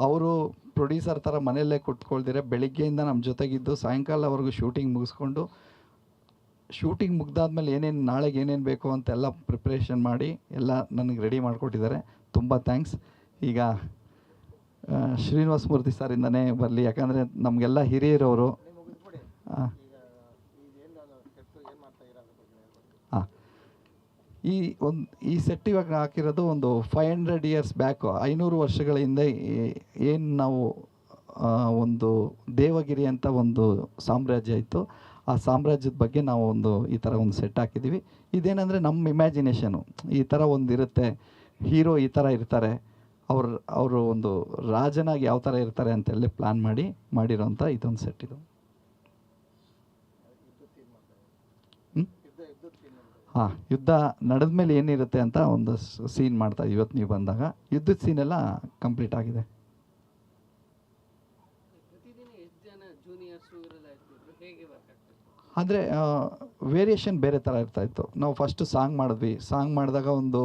ಅವರು ಪ್ರೊಡ್ಯೂಸರ್ ಥರ ಮನೆಯಲ್ಲೇ ಕುತ್ಕೊಳ್ದಿರೆ ಬೆಳಿಗ್ಗೆಯಿಂದ ನಮ್ಮ ಜೊತೆಗಿದ್ದು ಸಾಯಂಕಾಲವರೆಗೂ ಶೂಟಿಂಗ್ ಮುಗಿಸ್ಕೊಂಡು, ಶೂಟಿಂಗ್ ಮುಗ್ದಾದ್ಮೇಲೆ ನಾಳೆಗೆ ಏನೇನು ಬೇಕು ಅಂತೆಲ್ಲ ಪ್ರಿಪ್ರೇಷನ್ ಮಾಡಿ ಎಲ್ಲ ನನಗೆ ರೆಡಿ ಮಾಡಿಕೊಟ್ಟಿದ್ದಾರೆ. ತುಂಬ ಥ್ಯಾಂಕ್ಸ್. ಈಗ ಶ್ರೀನಿವಾಸ ಮೂರ್ತಿ ಸರಿಂದನೇ ಬರಲಿ, ಯಾಕಂದರೆ ನಮಗೆಲ್ಲ ಹಿರಿಯರವರು. ಹಾಂ, ಈ ಸೆಟ್ ಇವಾಗ ಹಾಕಿರೋದು ಒಂದು 500 ಇಯರ್ಸ್ ಬ್ಯಾಕು, 500 ವರ್ಷಗಳ ಹಿಂದೆ ಏನು ನಾವು ಒಂದು ದೇವಗಿರಿ ಅಂತ ಒಂದು ಸಾಮ್ರಾಜ್ಯ ಇತ್ತು, ಆ ಸಾಮ್ರಾಜ್ಯದ ಬಗ್ಗೆ ನಾವು ಈ ಥರ ಒಂದು ಸೆಟ್ ಹಾಕಿದ್ದೀವಿ. ಇದೇನೆಂದರೆ ನಮ್ಮ ಇಮ್ಯಾಜಿನೇಷನು, ಈ ಥರ ಒಂದು ಇರುತ್ತೆ, ಹೀರೋ ಈ ಥರ ಇರ್ತಾರೆ, ಅವರು ಒಂದು ರಾಜನಾಗಿ ಯಾವ ಥರ ಇರ್ತಾರೆ ಅಂತೆಲ್ಲ ಪ್ಲ್ಯಾನ್ ಮಾಡಿರೋಂಥ ಇದೊಂದು ಸೆಟ್ ಇದು. ಹಾಂ, ಯುದ್ಧ ನಡೆದ ಮೇಲೆ ಏನಿರುತ್ತೆ ಅಂತ ಒಂದು ಸೀನ್ ಮಾಡ್ತಾ ಇವತ್ತು ನೀವು ಬಂದಾಗ ಯುದ್ಧದ ಸೀನೆಲ್ಲ ಕಂಪ್ಲೀಟ್ ಆಗಿದೆ. ಅಂದರೆ ವೇರಿಯೇಷನ್ ಬೇರೆ ಥರ ಇರ್ತಾಯಿತ್ತು. ನಾವು ಫಸ್ಟು ಸಾಂಗ್ ಮಾಡಿದ್ವಿ. ಸಾಂಗ್ ಮಾಡಿದಾಗ ಒಂದು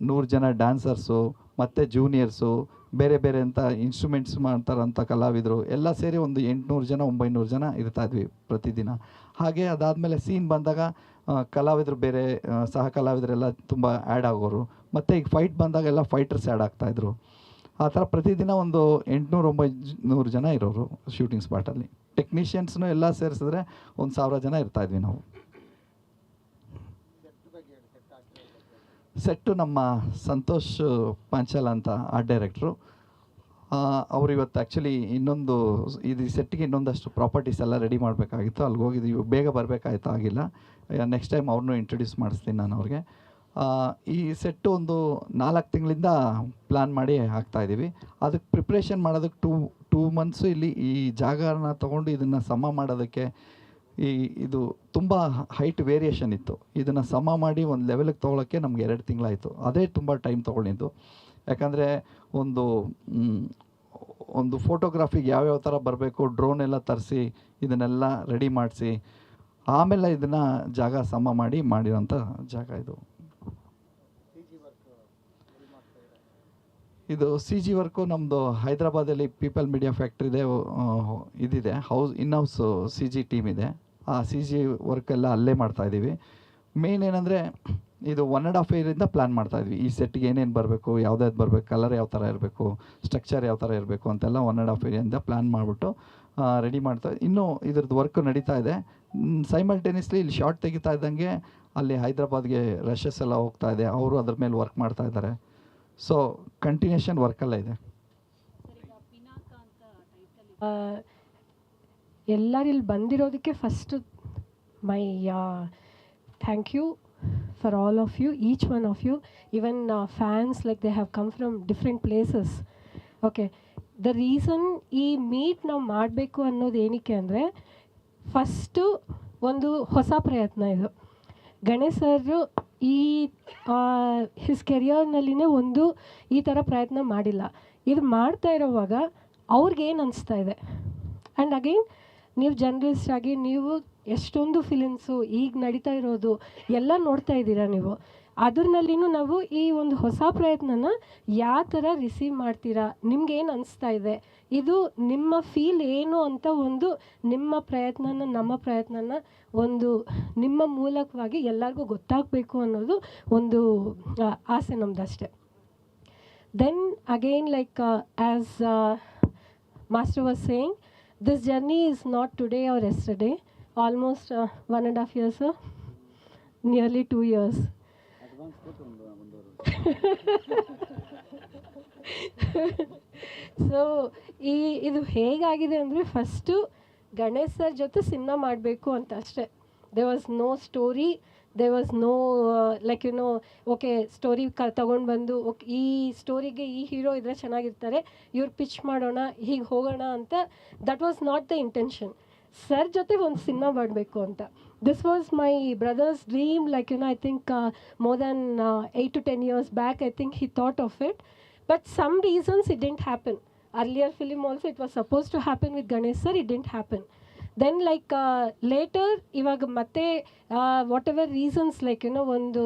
100 ಜನ ಡ್ಯಾನ್ಸರ್ಸು ಮತ್ತು ಜೂನಿಯರ್ಸು ಬೇರೆ ಬೇರೆ ಅಂತ ಇನ್ಸ್ಟ್ರೂಮೆಂಟ್ಸ್ ಮಾಡ್ತಾರಂಥ ಕಲಾವಿದರು ಎಲ್ಲ ಸೇರಿ ಒಂದು 800 ಜನ 900 ಜನ ಇರ್ತಾಯಿದ್ವಿ ಪ್ರತಿದಿನ. ಹಾಗೆ ಅದಾದಮೇಲೆ ಸೀನ್ ಬಂದಾಗ ಕಲಾವಿದರು ಬೇರೆ ಸಹ ಕಲಾವಿದರೆಲ್ಲ ತುಂಬ ಆ್ಯಡ್ ಆಗೋರು. ಮತ್ತು ಈಗ ಫೈಟ್ ಬಂದಾಗೆಲ್ಲ ಫೈಟರ್ಸ್ ಆ್ಯಡ್ ಆಗ್ತಾಯಿದ್ರು. ಆ ಥರ ಪ್ರತಿದಿನ ಒಂದು 800-900 ಜನ ಇರೋರು ಶೂಟಿಂಗ್ ಸ್ಪಾಟಲ್ಲಿ. ಟೆಕ್ನಿಷಿಯನ್ಸ್ನು ಎಲ್ಲ ಸೇರಿಸಿದ್ರೆ ಒಂದು 1000 ಜನ ಇರ್ತಾಯಿದ್ವಿ ನಾವು. ಸೆಟ್ಟು ನಮ್ಮ ಸಂತೋಷ್ ಪಾಂಚಾಲ್ ಅಂತ ಆರ್ಟ್ ಡೈರೆಕ್ಟ್ರು. ಅವರು ಇವತ್ತು ಆ್ಯಕ್ಚುಲಿ ಇದು ಸೆಟ್ಟಿಗೆ ಇನ್ನೊಂದಷ್ಟು ಪ್ರಾಪರ್ಟೀಸ್ ಎಲ್ಲ ರೆಡಿ ಮಾಡಬೇಕಾಗಿತ್ತು. ಅಲ್ಲಿಗೆ ಹೋಗಿದ್ದೀವಿ, ಬೇಗ ಬರಬೇಕಾಯ್ತು, ಆಗಿಲ್ಲ. ನೆಕ್ಸ್ಟ್ ಟೈಮ್ ಅವ್ರನ್ನೂ ಇಂಟ್ರೊಡ್ಯೂಸ್ ಮಾಡಿಸ್ತೀನಿ ನಾನು ಅವ್ರಿಗೆ. ಈ ಸೆಟ್ಟು ಒಂದು 4 ತಿಂಗಳಿಂದ ಪ್ಲ್ಯಾನ್ ಮಾಡಿ ಹಾಕ್ತಾಯಿದ್ದೀವಿ. ಅದಕ್ಕೆ ಪ್ರಿಪ್ರೇಷನ್ ಮಾಡೋದಕ್ಕೆ 2 ಮಂತ್ಸು ಇಲ್ಲಿ ಈ ಜಾಗನ ತೊಗೊಂಡು ಇದನ್ನು ಸಮ ಮಾಡೋದಕ್ಕೆ ಇದು ತುಂಬ ಹೈಟ್ ವೇರಿಯೇಷನ್ ಇತ್ತು. ಇದನ್ನು ಸಮ ಮಾಡಿ ಒಂದು ಲೆವೆಲಿಗೆ ತೊಗೊಳಕ್ಕೆ ನಮ್ಗೆ 2 ತಿಂಗಳಾಯಿತು. ಅದೇ ತುಂಬ ಟೈಮ್ ತೊಗೊಂಡಿದ್ದು. ಯಾಕಂದರೆ ಒಂದು ಫೋಟೋಗ್ರಾಫಿಗೆ ಯಾವ್ಯಾವ ಥರ ಬರಬೇಕು, ಡ್ರೋನ್ ಎಲ್ಲ ತರಿಸಿ ಇದನ್ನೆಲ್ಲ ರೆಡಿ ಮಾಡಿಸಿ ಆಮೇಲೆ ಇದನ್ನು ಜಾಗ ಸಮ ಮಾಡಿರೋಂಥ ಜಾಗ ಇದು. ಇದು ಸಿ ಜಿ ವರ್ಕು ನಮ್ಮದು ಹೈದ್ರಾಬಾದಲ್ಲಿ ಪೀಪಲ್ ಮೀಡಿಯಾ ಫ್ಯಾಕ್ಟ್ರಿದೆ, ಇದಿದೆ, in house C G team ಇದೆ. ಆ ಸಿ ಜಿ ವರ್ಕೆಲ್ಲ ಅಲ್ಲೇ ಮಾಡ್ತಾಯಿದ್ದೀವಿ. ಮೇನ್ ಏನಂದರೆ ಇದು 1.5 ಇಯರಿಂದ ಪ್ಲ್ಯಾನ್ ಮಾಡ್ತಾಯಿದ್ವಿ. ಈ ಸೆಟ್ಗೆ ಏನೇನು ಬರಬೇಕು, ಯಾವ್ದಾದ್ರು ಬರಬೇಕು, ಕಲರ್ ಯಾವ ಥರ ಇರಬೇಕು, ಸ್ಟ್ರಕ್ಚರ್ ಯಾವ ಥರ ಇರಬೇಕು ಅಂತೆಲ್ಲ 1.5 ಇಯರಿಂದ ಪ್ಲ್ಯಾನ್ ಮಾಡಿಬಿಟ್ಟು ರೆಡಿ ಮಾಡ್ತಾ. ಇನ್ನೂ ಇದ್ರದ್ದು ವರ್ಕ್ ನಡೀತಾ ಇದೆ. ಸೈಮಲ್ಟೇನಿಯಸ್ಲಿ ಇಲ್ಲಿ ಶಾರ್ಟ್ ತೆಗಿತಾ ಇದ್ದಂಗೆ ಅಲ್ಲಿ ಹೈದ್ರಾಬಾದ್ಗೆ ರಶಸ್ ಎಲ್ಲ ಹೋಗ್ತಾ ಇದೆ. ಅವರು ಅದ್ರ ಮೇಲೆ ವರ್ಕ್ ಮಾಡ್ತಾ ಇದ್ದಾರೆ. ಸೊ ಕಂಟಿನ್ಯೂಷನ್ ವರ್ಕೆಲ್ಲ ಇದೆ. ಎಲ್ಲರೂ ಇಲ್ಲಿ ಬಂದಿರೋದಕ್ಕೆ first my thank you for all of you, each one of you. Even fans like they have come from different places. Okay, the reason ಈ ಮೀಟ್ ನಾವು ಮಾಡಬೇಕು ಅನ್ನೋದು ಏನಕ್ಕೆ ಅಂದರೆ, ಫಸ್ಟು ಒಂದು ಹೊಸ ಪ್ರಯತ್ನ ಇದು. ಗಣೇಶ್ ಸರ್ ಈ ಹಿಸ್ ಕೆರಿಯರ್ನಲ್ಲಿನೇ ಒಂದು ಈ ಥರ ಪ್ರಯತ್ನ ಮಾಡಿಲ್ಲ. ಇದು ಮಾಡ್ತಾ ಇರೋವಾಗ ಅವ್ರಿಗೇನು ಅನಿಸ್ತಾ ಇದೆ. ಆ್ಯಂಡ್ ಅಗೈನ್ ನೀವು ಜರ್ನಲಿಸ್ಟ್ ಆಗಿ ನೀವು ಎಷ್ಟೊಂದು ಫಿಲಿಮ್ಸು ಈಗ ನಡೀತಾ ಇರೋದು ಎಲ್ಲ ನೋಡ್ತಾ ಇದ್ದೀರಾ ನೀವು. ಅದ್ರಲ್ಲಿನೂ ನಾವು ಈ ಒಂದು ಹೊಸ ಪ್ರಯತ್ನನ ಯಾವ ಥರ ರಿಸೀವ್ ಮಾಡ್ತೀರಾ, ನಿಮ್ಗೇನು ಅನಿಸ್ತಾ ಇದೆ, ಇದು ನಿಮ್ಮ ಫೀಲ್ ಏನು ಅಂತ ಒಂದು ನಿಮ್ಮ ಪ್ರಯತ್ನನ ನಮ್ಮ ಪ್ರಯತ್ನನ ಒಂದು ನಿಮ್ಮ ಮೂಲಕವಾಗಿ ಎಲ್ಲರಿಗೂ ಗೊತ್ತಾಗಬೇಕು ಅನ್ನೋದು ಒಂದು ಆಸೆ ನಮ್ಮದಷ್ಟೆ. Then again like as master was saying, this journey is not today or yesterday, almost 1.5 years, nearly 2 years. So ಇದು ಹೇಗಾಗಿದೆ ಅಂದರೆ, ಫಸ್ಟು ಗಣೇಶ್ ಸರ್ ಜೊತೆ ಸಿನಿಮಾ ಮಾಡಬೇಕು ಅಂತ ಅಷ್ಟೇ. There was no story, there was no like you know okay story ತೊಗೊಂಡು ಬಂದು okay ಈ ಸ್ಟೋರಿಗೆ ಈ ಹೀರೋ ಇದ್ರೆ ಚೆನ್ನಾಗಿರ್ತಾರೆ, ಇವ್ರು ಪಿಚ್ ಮಾಡೋಣ, ಹೀಗೆ ಹೋಗೋಣ ಅಂತ. That was not the intention. Sir ಜೊತೆ ಒಂದು ಸಿನಿಮಾ ಮಾಡಬೇಕು ಅಂತ. This was my brother's dream, like you know I think more than 8 to 10 years back I think he thought of it, but some reasons it didn't happen. Earlier film also it was supposed to happen with Ganesh sir, it didn't happen. Then like later ಇವಾಗ ಮತ್ತೆ what ever reasons like ಏನೋ ಒಂದು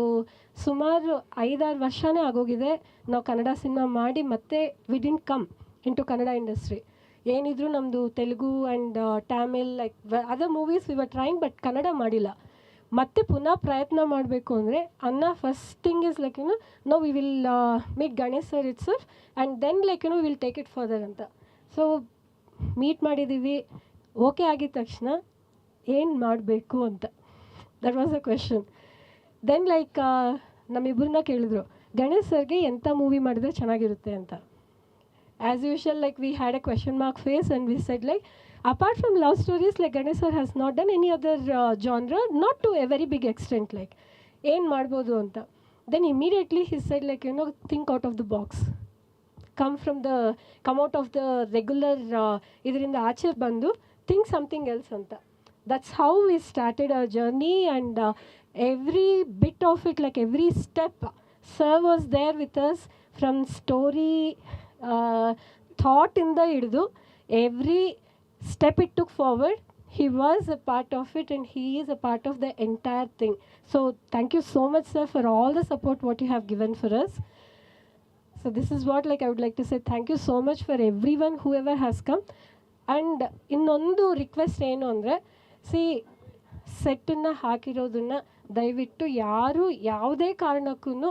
ಸುಮಾರು 5-6 ವರ್ಷನೇ ಆಗೋಗಿದೆ ನಾವು Kannada cinema ಮಾಡಿ. ಮತ್ತೆ we didn't come into Kannada industry. ಏನಿದ್ರು ನಮ್ಮದು Telugu and Tamil like other movies we were trying, but Kannada ಮಾಡಿಲ್ಲ. ಮತ್ತೆ ಪುನಃ ಪ್ರಯತ್ನ ಮಾಡಬೇಕು ಅಂದರೆ first thing is like you know no we will meet Ganesh sir itself and then like you know will take it further ಅಂತ. So meet ಮಾಡಿದ್ದೀವಿ. ಓಕೆ ಆಗಿದ ತಕ್ಷಣ ಏನು ಮಾಡಬೇಕು ಅಂತ, that was a question. Then like ನಮ್ಮಿಬ್ಬರನ್ನ ಕೇಳಿದ್ರು ಗಣೇಶ್ ಸರ್ಗೆ ಎಂಥ ಮೂವಿ ಮಾಡಿದ್ರೆ ಚೆನ್ನಾಗಿರುತ್ತೆ ಅಂತ. As usual like we had a question mark face and we said like apart from love stories, like Ganesh sir has not done any other genre, not to a very big extent, like ಏನು ಮಾಡ್ಬೋದು ಅಂತ. Then immediately he said like you know think out of the box, come out of the regular ಇದರಿಂದ ಆಚೆ ಬಂದು think something else ಅಂತ. That's how we started our journey, and every bit of it, like every step, sir was there with us from story thought ಇಂದ ಹಿಡಿದು every step it took forward. He was a part of it and he is a part of the entire thing. So thank you so much sir for all the support what you have given for us. So this is what like I would like to say thank you so much for everyone whoever has come. And ಇನ್ನೊಂದು request ಏನು ಅಂದರೆ, ಸೆಟ್ಟನ್ನು ಹಾಕಿರೋದನ್ನು ದಯವಿಟ್ಟು ಯಾರು ಯಾವುದೇ ಕಾರಣಕ್ಕೂ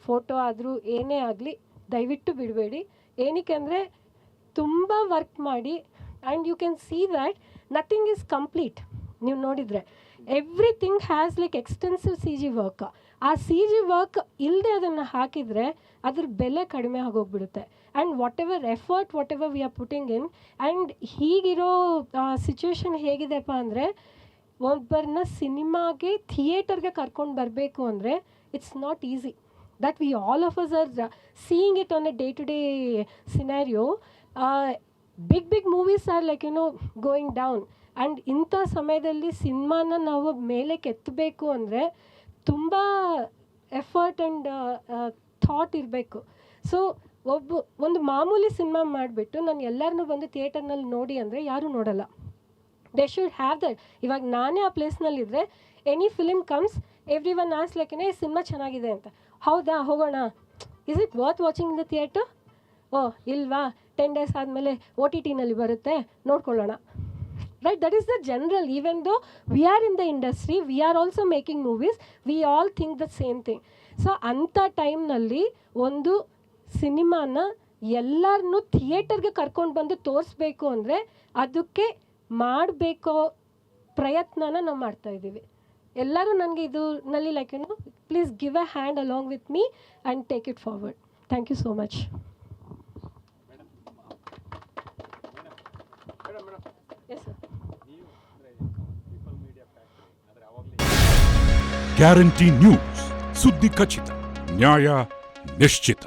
photo ಆದರೂ ಏನೇ ಆಗಲಿ ದಯವಿಟ್ಟು ಬಿಡಬೇಡಿ. ಏನಕ್ಕೆ ಅಂದರೆ ತುಂಬ ವರ್ಕ್ ಮಾಡಿ and you can see that nothing is complete. ನೀವು ನೋಡಿದರೆ everything has like extensive C G work. ಆ ಸಿ ಜಿ ವರ್ಕ್ ಇಲ್ಲದೆ ಅದನ್ನು ಹಾಕಿದರೆ ಅದ್ರ ಬೆಲೆ ಕಡಿಮೆ ಆಗೋಗ್ಬಿಡುತ್ತೆ. And whatever effort whatever we are putting in, and ಹೀಗಿರೋ ಸಿಚುವೇಶನ್ ಹೇಗಿದೆಪ್ಪ ಅಂದರೆ, ಒಬ್ಬರನ್ನ ಸಿನಿಮಾಗೆ ಥಿಯೇಟರ್ಗೆ ಕರ್ಕೊಂಡು ಬರಬೇಕು ಅಂದರೆ it's not easy. That we all of us are seeing it on a day to day scenario. Big movies are like going down. And ಇಂಥ ಸಮಯದಲ್ಲಿ ಸಿನಿಮಾನ ನಾವು ಮೇಲೆ ಕೆತ್ತಬೇಕು ಅಂದರೆ ತುಂಬ ಎಫರ್ಟ್ ಆ್ಯಂಡ್ ಥಾಟ್ ಇರಬೇಕು. ಸೊ ಒಂದು ಮಾಮೂಲಿ ಸಿನಿಮಾ ಮಾಡಿಬಿಟ್ಟು ನಾನು ಎಲ್ಲರನ್ನೂ ಬಂದು ಥಿಯೇಟರ್ನಲ್ಲಿ ನೋಡಿ ಅಂದರೆ ಯಾರೂ ನೋಡಲ್ಲ. They should have that. ಇವಾಗ ನಾನೇ ಆ ಪ್ಲೇಸ್ನಲ್ಲಿದ್ದರೆ any film comes, everyone as like ಈ ಸಿನಿಮಾ ಚೆನ್ನಾಗಿದೆ ಅಂತ. ಹೌದಾ, ಹೋಗೋಣ. Is it worth watching in the theatre? ಓ ಇಲ್ವಾ, 10 days ಆದಮೇಲೆ OTTನಲ್ಲಿ ಬರುತ್ತೆ, ನೋಡ್ಕೊಳ್ಳೋಣ. Right, that is the general. Even though we are in the industry, we are also making movies, we all think the same thing. So ಅಂಥ ಟೈಮ್ನಲ್ಲಿ ಒಂದು ಸಿನಿಮಾನ ಎಲ್ಲರನ್ನೂ ಥಿಯೇಟರ್ಗೆ ಕರ್ಕೊಂಡು ಬಂದು ತೋರಿಸ್ಬೇಕು ಅಂದರೆ ಅದಕ್ಕೆ ಮಾಡಬೇಕೋ ಪ್ರಯತ್ನನ ನಾವು ಮಾಡ್ತಾಯಿದ್ದೀವಿ. ಎಲ್ಲರೂ ನನಗೆ ಇದರಲ್ಲಿ like please give a hand along with me and take it forward. Thank you so much. Yes sir. Guarantee news, ಸುದ್ದಿ ಖಚಿತ, ನ್ಯಾಯ ನಿಶ್ಚಿತ.